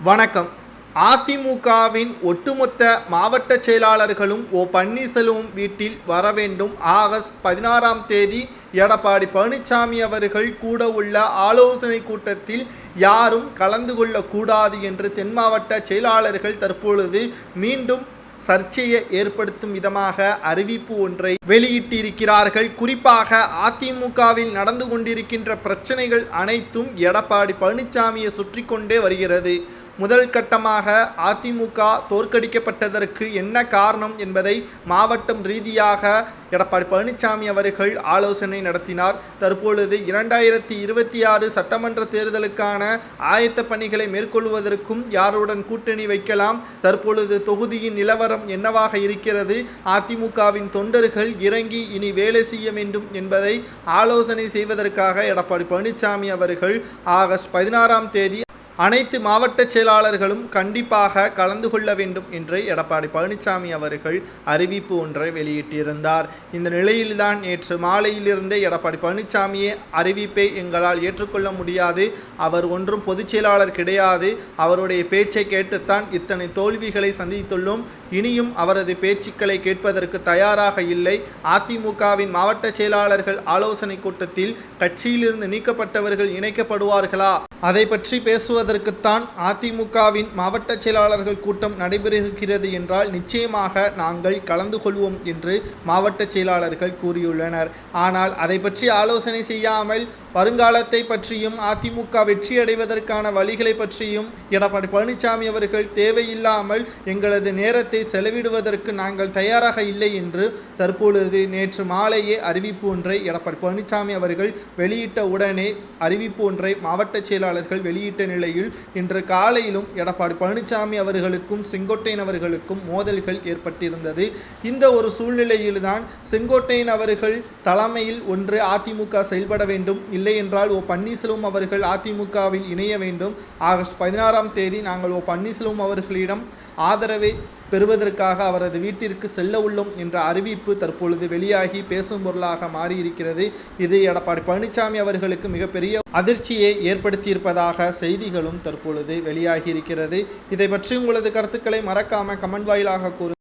வணக்கம். அதிமுகவின் ஒட்டுமொத்த மாவட்ட செயலாளர்களும் பன்னீர்செல்வம் வீட்டில் வர வேண்டும். ஆகஸ்ட் 16ஆம் தேதி எடப்பாடி பழனிசாமி அவர்கள் கூட உள்ள ஆலோசனை கூட்டத்தில் யாரும் கலந்து கொள்ளக்கூடாது என்று தென் மாவட்ட செயலாளர்கள் தற்பொழுது மீண்டும் சர்ச்சையை ஏற்படுத்தும் விதமாக அறிவிப்பு ஒன்றை வெளியிட்டிருக்கிறார்கள். குறிப்பாக அதிமுகவில் நடந்து கொண்டிருக்கின்ற பிரச்சனைகள் அனைத்தும் எடப்பாடி பழனிசாமியை சுற்றி கொண்டே வருகிறது. முதல் கட்டமாக அதிமுக தோற்கடிக்கப்பட்டதற்கு என்ன காரணம் என்பதை மாவட்டம் ரீதியாக எடப்பாடி பழனிசாமி அவர்கள் ஆலோசனை நடத்தினார். தற்பொழுது 2026 சட்டமன்ற தேர்தலுக்கான ஆயத்த பணிகளை மேற்கொள்வதற்கும் யாருடன் கூட்டணி வைக்கலாம், தற்பொழுது தொகுதியின் நிலவரம் என்னவாக இருக்கிறது, அதிமுகவின் தொண்டர்கள் இறங்கி இனி வேலை செய்ய வேண்டும் என்பதை ஆலோசனை செய்வதற்காக எடப்பாடி பழனிசாமி அவர்கள் ஆகஸ்ட் 16ஆம் தேதி அனைத்து மாவட்ட செயலாளர்களும் கண்டிப்பாக கலந்து கொள்ள வேண்டும் என்று எடப்பாடி பழனிசாமி அவர்கள் அறிவிப்பு ஒன்றை வெளியிட்டிருந்தார். இந்த நிலையில்தான் நேற்று மாலையிலிருந்தே எடப்பாடி பழனிசாமியே அறிவிப்பை எங்களால் ஏற்றுக்கொள்ள முடியாது, அவர் ஒன்றும் பொதுச் செயலாளர் கிடையாது, அவருடைய பேச்சை கேட்டுத்தான் இத்தனை தோல்விகளை சந்தித்துள்ளோம், இனியும் அவரது பேச்சுக்களை கேட்பதற்கு தயாராக இல்லை, அதிமுகவின் மாவட்ட செயலாளர்கள் ஆலோசனை கூட்டத்தில் கட்சியிலிருந்து நீக்கப்பட்டவர்கள் இணைக்கப்படுவார்களா, அதை பற்றி பேசுவதற்குத்தான் அதிமுகவின் மாவட்ட செயலாளர்கள் கூட்டம் நடைபெறுகிறது என்றால் நிச்சயமாக நாங்கள் கலந்து கொள்வோம் என்று மாவட்ட செயலாளர்கள் கூறியுள்ளனர். ஆனால் அதை பற்றி ஆலோசனை செய்யாமல் வருங்காலத்தை பற்றியும் அதிமுக வெற்றியடைவதற்கான வழிகளை பற்றியும் எடப்பாடி பழனிசாமி அவர்கள் தேவையில்லாமல் எங்களது நேரத்தை செலவிடுவதற்கு நாங்கள் தயாராக இல்லை என்று தற்பொழுது நேற்று மாலையே அறிவிப்பு ஒன்றை எடப்பாடி பழனிசாமி அவர்கள் வெளியிட்ட உடனே அறிவிப்பு ஒன்றை மாவட்ட செயலாளர்கள் வெளியிட்ட நிலையில் இன்று காலையிலும் எடப்பாடி பழனிசாமி அவர்களுக்கும் செங்கோட்டையன் அவர்களுக்கும் மோதல்கள் ஏற்பட்டிருந்தது. இந்த ஒரு சூழ்நிலையில்தான் செங்கோட்டையன் அவர்கள் தலைமையில் ஒன்று அதிமுக செயல்பட வேண்டும், இல்லை என்றால் பன்னீர்செல்வம் அவர்கள் அதிமுகவில் இணைய வேண்டும், ஆகஸ்ட் 16ஆம் தேதி நாங்கள் பன்னீர்செல்வம் அவர்களிடம் ஆதரவை பெறுவதற்காக அவரது வீட்டிற்கு செல்ல உள்ளோம் என்ற அறிவிப்பு தற்பொழுது வெளியாகி பேசும் பொருளாக மாறியிருக்கிறது. இது எடப்பாடி பழனிசாமி அவர்களுக்கு மிகப்பெரிய அதிர்ச்சியை ஏற்படுத்தியிருப்பதாக செய்திகளும் தற்பொழுது வெளியாகி இருக்கிறது. இதை பற்றி உங்களது கருத்துக்களை மறக்காம கமெண்ட் வாயிலாக கூறுங்கள்.